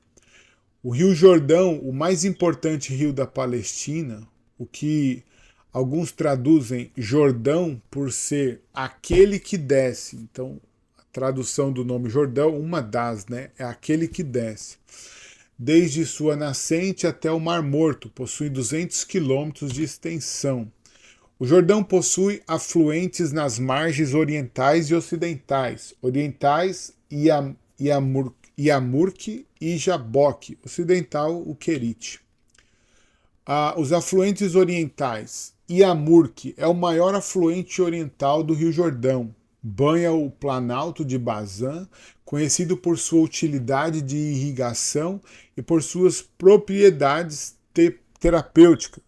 O Rio Jordão, o mais importante rio da Palestina, o que alguns traduzem Jordão por ser aquele que desce. Então, a tradução do nome Jordão, uma das, né, é aquele que desce. Desde sua nascente até o Mar Morto, possui 200 quilômetros de extensão. O Jordão possui afluentes nas margens orientais e ocidentais. Orientais, Yamurque e Jaboque. Ocidental, o Querite. Os afluentes orientais. Yamurque é o maior afluente oriental do Rio Jordão. Banha o Planalto de Bazã, conhecido por sua utilidade de irrigação e por suas propriedades terapêuticas.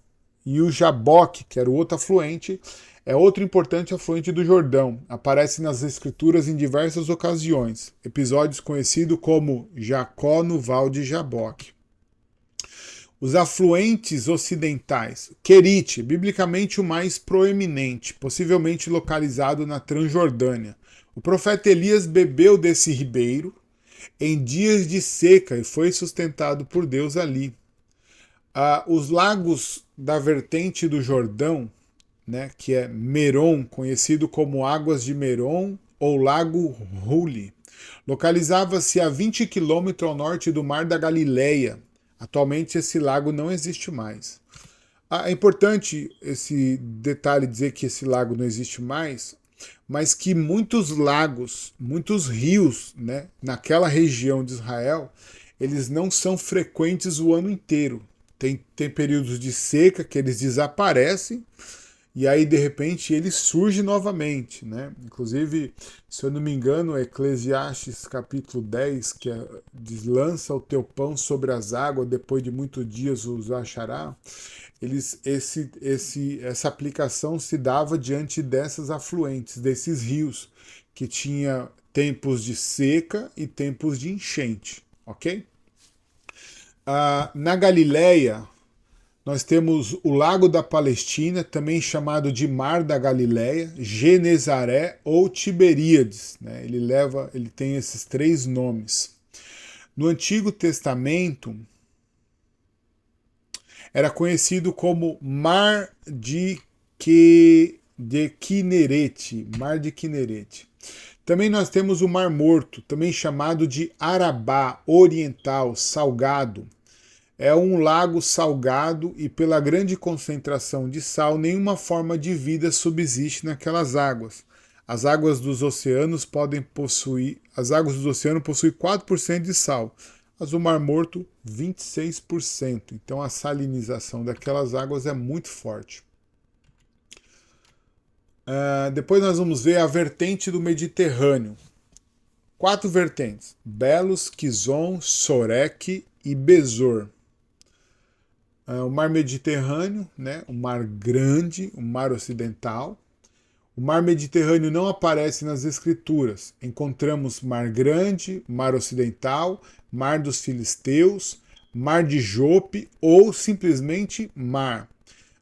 E o Jaboque, que era o outro afluente, é outro importante afluente do Jordão. Aparece nas escrituras em diversas ocasiões. Episódios conhecidos como Jacó no Val de Jaboque. Os afluentes ocidentais. Querite, biblicamente o mais proeminente, possivelmente localizado na Transjordânia. O profeta Elias bebeu desse ribeiro em dias de seca e foi sustentado por Deus ali. Os lagos da vertente do Jordão, né, que é Merom, conhecido como Águas de Merom ou Lago Ruli, localizava-se a 20 quilômetros ao norte do Mar da Galileia. Atualmente esse lago não existe mais. É importante esse detalhe dizer que esse lago não existe mais, mas que muitos lagos, muitos rios, né, naquela região de Israel, eles não são frequentes o ano inteiro. Tem períodos de seca que eles desaparecem e aí de repente ele surge novamente, né? Inclusive, se eu não me engano, Eclesiastes capítulo 10, que diz, lança o teu pão sobre as águas, depois de muitos dias os achará. Essa aplicação se dava diante dessas afluentes, desses rios, que tinha tempos de seca e tempos de enchente, ok? Na Galileia, nós temos o Lago da Palestina, também chamado de Mar da Galileia, Genezaré ou Tiberíades, né? Ele tem esses três nomes. No Antigo Testamento, era conhecido como Mar de Quinerete, Mar de Quinerete. Também nós temos o Mar Morto, também chamado de Arabá Oriental, salgado. É um lago salgado e pela grande concentração de sal, nenhuma forma de vida subsiste naquelas águas. As águas dos oceanos possuem 4% de sal. As do Mar Morto, 26%. Então a salinização daquelas águas é muito forte. Depois nós vamos ver a vertente do Mediterrâneo. 4 vertentes: Belos, Quizon, Sorek e Besor. O Mar Mediterrâneo, né? O Mar Grande, o Mar Ocidental. O Mar Mediterrâneo não aparece nas escrituras. Encontramos Mar Grande, Mar Ocidental, Mar dos Filisteus, Mar de Jope ou simplesmente Mar.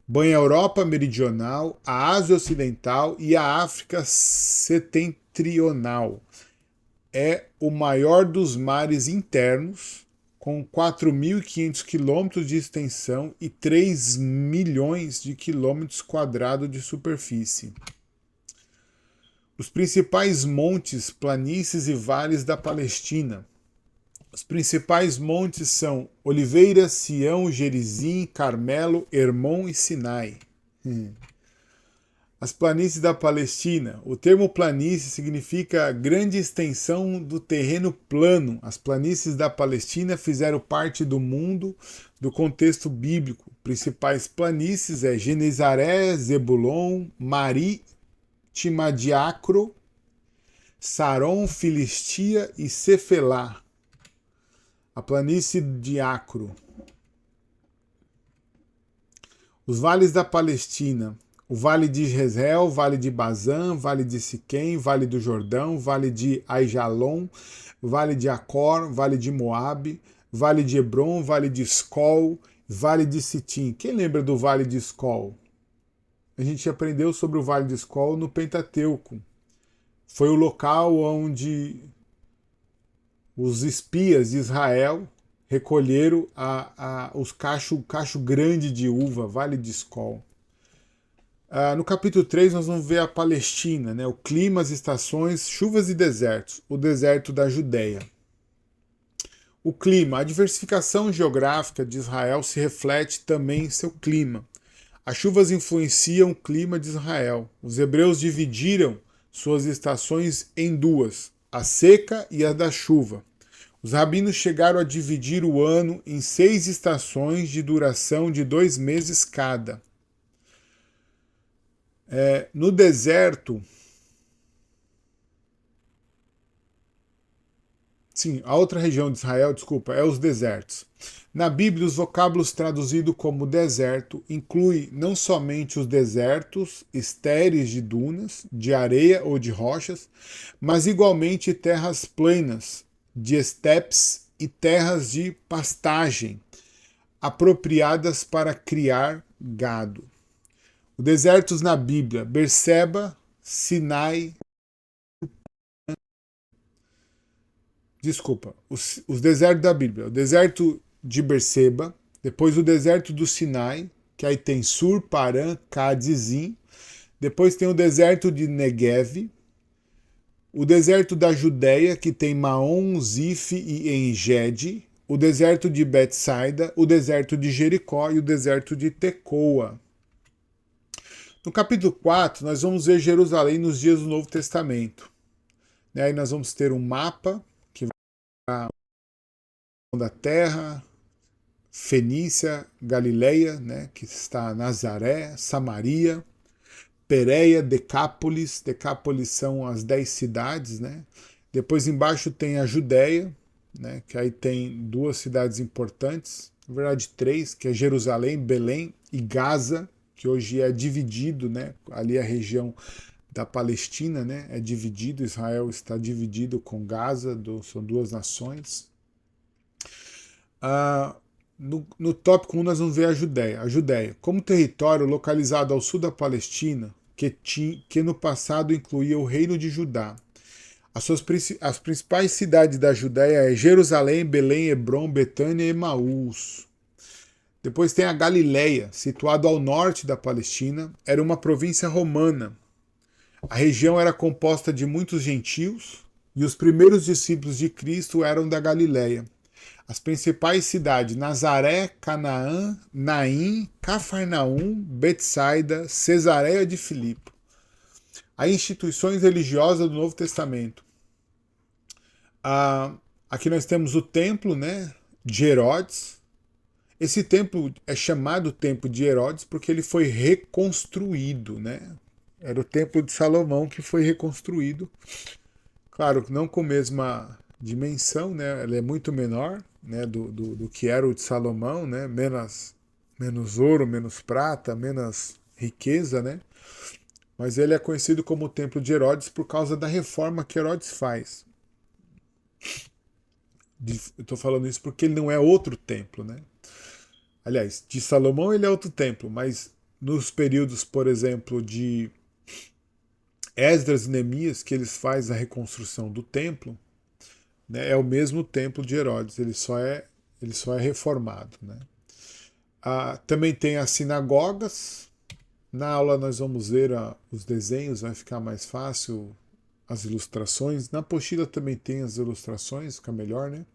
Banha a Europa Meridional, a Ásia Ocidental e a África Setentrional. É o maior dos mares internos, com 4.500 quilômetros de extensão e 3 milhões de quilômetros quadrados de superfície. Os principais montes, planícies e vales da Palestina. Os principais montes são Oliveira, Sião, Gerizim, Carmelo, Hermon e Sinai. As planícies da Palestina. O termo planície significa grande extensão do terreno plano. As planícies da Palestina fizeram parte do mundo do contexto bíblico. Principais planícies é Genezaré, Zebulon, Mari, Timadiacro, Saron, Filistia e Cefelá. A planície de Acro. Os vales da Palestina. O Vale de Jezreel, Vale de Bazã, Vale de Siquém, Vale do Jordão, Vale de Aijalon, Vale de Acor, Vale de Moabe, Vale de Hebron, Vale de Escol, Vale de Sitim. Quem lembra do Vale de Escol? A gente aprendeu sobre o Vale de Escol no Pentateuco. Foi o local onde os espias de Israel recolheram o cacho grande de uva, Vale de Escol. No capítulo 3 nós vamos ver a Palestina, né? O clima, as estações, chuvas e desertos. O deserto da Judéia. O clima, a diversificação geográfica de Israel se reflete também em seu clima. As chuvas influenciam o clima de Israel. Os hebreus dividiram suas estações em duas, a seca e a da chuva. Os rabinos chegaram a dividir o ano em 6 estações de duração de 2 meses cada. No deserto, sim, a outra região de Israel, desculpa, é os desertos. Na Bíblia, os vocábulos traduzidos como deserto incluem não somente os desertos estéreis de dunas, de areia ou de rochas, mas igualmente terras planas, de estepes e terras de pastagem, apropriadas para criar gado. Os desertos na Bíblia: Berseba, Sinai. Desculpa, os desertos da Bíblia: o deserto de Berseba, depois o deserto do Sinai, que aí tem Sur, Parã, Cadzizim. Depois tem o deserto de Negev, o deserto da Judéia, que tem Maom, Zif e Engedi, o deserto de Betsaida, o deserto de Jericó e o deserto de Tecoa. No capítulo 4, nós vamos ver Jerusalém nos dias do Novo Testamento. Aí nós vamos ter um mapa que vai da terra, Fenícia, Galileia, né, que está Nazaré, Samaria. Pérea, Decápolis. Decápolis são as 10 cidades, né? Depois embaixo tem a Judéia, né? Que aí tem 2 cidades importantes, na verdade 3, que é Jerusalém, Belém e Gaza, que hoje é dividido, né? Ali a região da Palestina, né? É dividido, Israel está dividido com Gaza, são 2 nações. No tópico 1 nós vamos ver a Judéia. A Judéia, como território localizado ao sul da Palestina, que no passado incluía o reino de Judá. As principais cidades da Judéia é Jerusalém, Belém, Hebrom, Betânia e Emaús. Depois tem a Galileia, situado ao norte da Palestina, era uma província romana. A região era composta de muitos gentios e os primeiros discípulos de Cristo eram da Galileia. As principais cidades: Nazaré, Canaã, Naim, Cafarnaum, Betsaida, Cesareia de Filipe. As instituições religiosas do Novo Testamento. Aqui nós temos o templo, né, de Herodes. Esse templo é chamado Templo de Herodes porque ele foi reconstruído, né? Era o Templo de Salomão que foi reconstruído. Claro, não com a mesma dimensão, né? Ele é muito menor, né, do que era o de Salomão, né? Menos ouro, menos prata, menos riqueza, né? Mas ele é conhecido como o Templo de Herodes por causa da reforma que Herodes faz. Eu estou falando isso porque ele não é outro templo, né? Aliás, de Salomão ele é outro templo, mas nos períodos, por exemplo, de Esdras e Neemias, que eles fazem a reconstrução do templo, né, é o mesmo templo de Herodes, ele só é reformado, né? Também tem as sinagogas. Na aula nós vamos ver os desenhos, vai ficar mais fácil, as ilustrações. Na apostila também tem as ilustrações, fica melhor, né?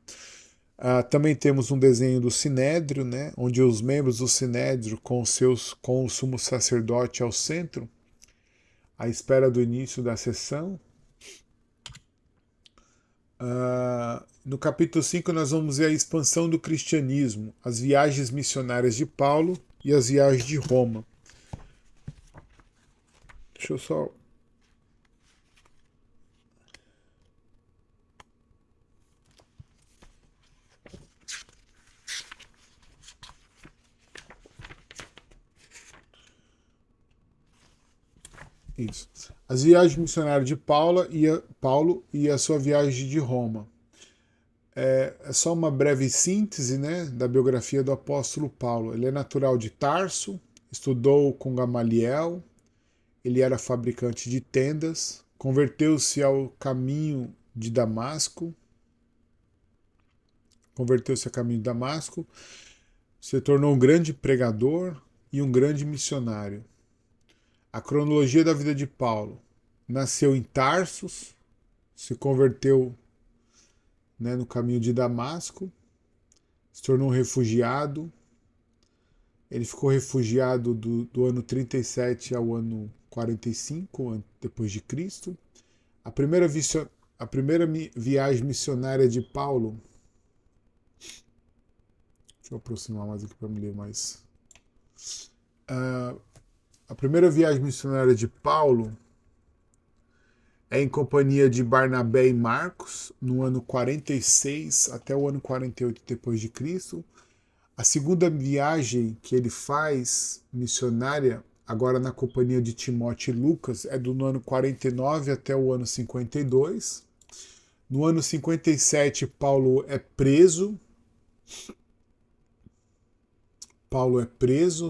Também temos um desenho do Sinédrio, né, onde os membros do Sinédrio, com o sumo sacerdote ao centro, à espera do início da sessão. No capítulo 5 nós vamos ver a expansão do cristianismo, as viagens missionárias de Paulo e as viagens de Roma. Deixa eu só... Isso. As viagens missionárias de Paulo e a sua viagem de Roma. É só uma breve síntese, né, da biografia do apóstolo Paulo. Ele é natural de Tarso, estudou com Gamaliel, ele era fabricante de tendas, converteu-se ao caminho de Damasco, se tornou um grande pregador e um grande missionário. A cronologia da vida de Paulo: nasceu em Tarsus, se converteu, né, no caminho de Damasco, se tornou um refugiado. Ele ficou refugiado do ano 37 ao ano 45 depois de Cristo. A primeira viagem missionária de Paulo... Deixa eu aproximar mais aqui para me ler mais. A primeira viagem missionária de Paulo é em companhia de Barnabé e Marcos, no ano 46 até o ano 48 depois de Cristo. A segunda viagem que ele faz missionária, agora na companhia de Timóteo e Lucas, é do ano 49 até o ano 52. No ano 57, Paulo é preso.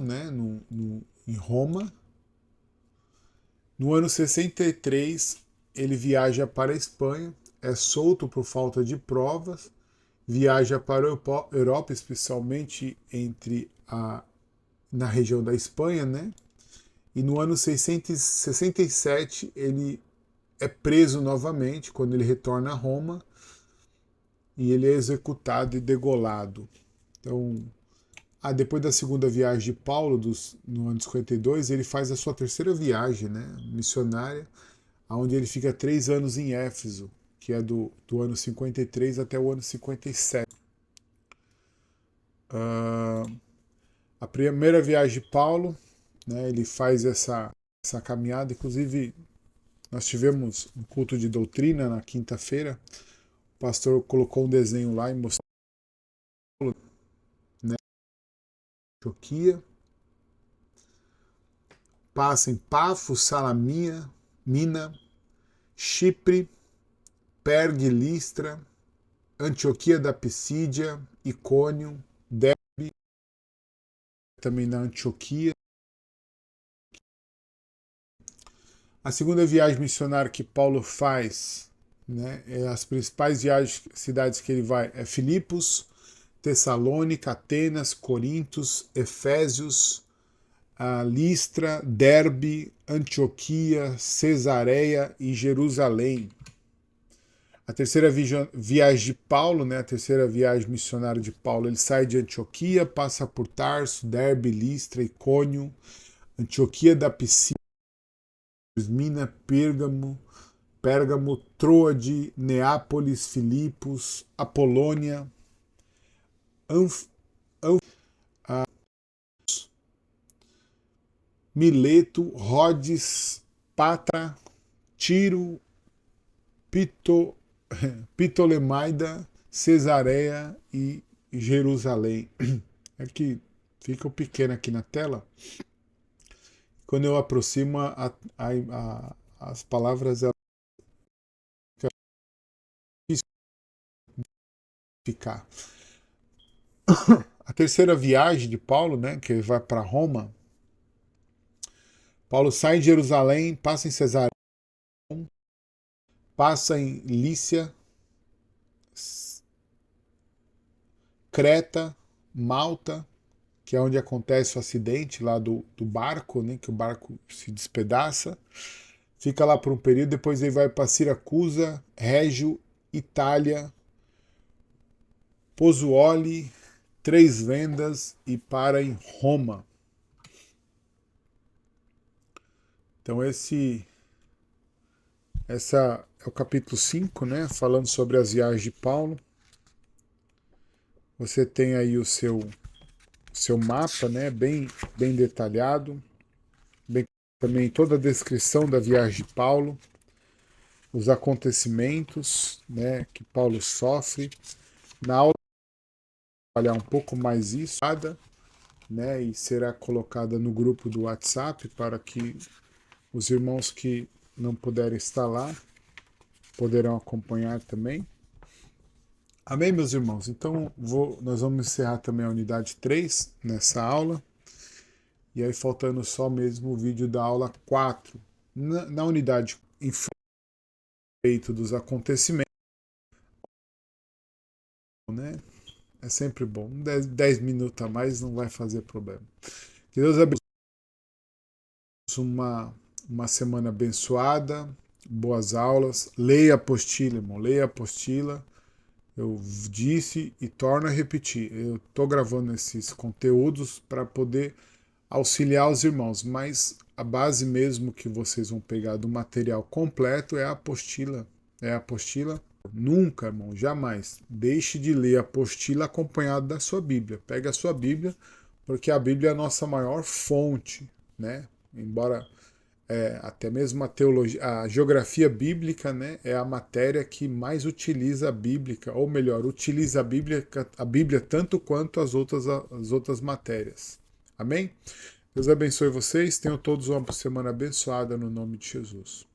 Né, em Roma. No ano 63, ele viaja para a Espanha, é solto por falta de provas, viaja para a Europa, especialmente na região da Espanha, né? E no ano 667 ele é preso novamente, quando ele retorna a Roma, e ele é executado e degolado. Então, depois da segunda viagem de Paulo, no ano 52, ele faz a sua terceira viagem, né, missionária, onde ele fica 3 anos em Éfeso, que é do ano 53 até o ano 57. A primeira viagem de Paulo, né, ele faz essa essa caminhada. Inclusive, nós tivemos um culto de doutrina na quinta-feira. O pastor colocou um desenho lá e mostrou, né, Antioquia, passa em Pafos, Salamina, Mina, Chipre, Pergue, Listra, Antioquia da Pisídia, Icônio, Derbe, também na Antioquia. A segunda viagem missionária que Paulo faz, né, as principais cidades que ele vai é Filipos, Tessalônica, Atenas, Corintos, Efésios, Listra, Derbe, Antioquia, Cesareia e Jerusalém. A terceira viagem de Paulo, né, a terceira viagem missionária de Paulo, ele sai de Antioquia, passa por Tarso, Derbe, Listra, Icônio, Antioquia da Pisídia, Mina, Pérgamo, Troade, Neápolis, Filipos, Apolônia, Mileto, Rhodes, Patra, Tiro, Ptolemaida, Cesareia e Jerusalém. É que fica pequeno aqui na tela. Quando eu aproximo, as palavras ficar. A terceira viagem de Paulo, né, que ele vai para Roma. Paulo sai de Jerusalém, passa em Cesareia, passa em Lícia, Creta, Malta, que é onde acontece o acidente lá do barco, né, que o barco se despedaça. Fica lá por um período, depois ele vai para Siracusa, Régio, Itália, Pozzuoli, Três Vendas e para em Roma. Então esse é o capítulo 5, né, falando sobre as viagens de Paulo. Você tem aí o seu mapa, né, bem detalhado, também toda a descrição da viagem de Paulo, os acontecimentos, né, que Paulo sofre. Na aula vou trabalhar um pouco mais isso, né, e será colocada no grupo do WhatsApp para que os irmãos que não puderem estar lá poderão acompanhar também. Amém, meus irmãos? Então nós vamos encerrar também a unidade 3 nessa aula. E aí faltando só mesmo o vídeo da aula 4. Na unidade em feito dos acontecimentos, né? É sempre bom. 10 minutos a mais não vai fazer problema. Que Deus abençoe. Uma semana abençoada, boas aulas. Leia a apostila, irmão. Leia a apostila. Eu disse e torno a repetir. Eu estou gravando esses conteúdos para poder auxiliar os irmãos, mas a base mesmo que vocês vão pegar do material completo é a apostila. É a apostila. Nunca, irmão, jamais deixe de ler a apostila acompanhado da sua Bíblia. Pega a sua Bíblia, porque a Bíblia é a nossa maior fonte, né? Embora até mesmo a teologia, a geografia bíblica, né, é a matéria que mais utiliza a Bíblia, ou melhor, utiliza a Bíblia tanto quanto as outras matérias. Amém? Deus abençoe vocês. Tenham todos uma semana abençoada no nome de Jesus.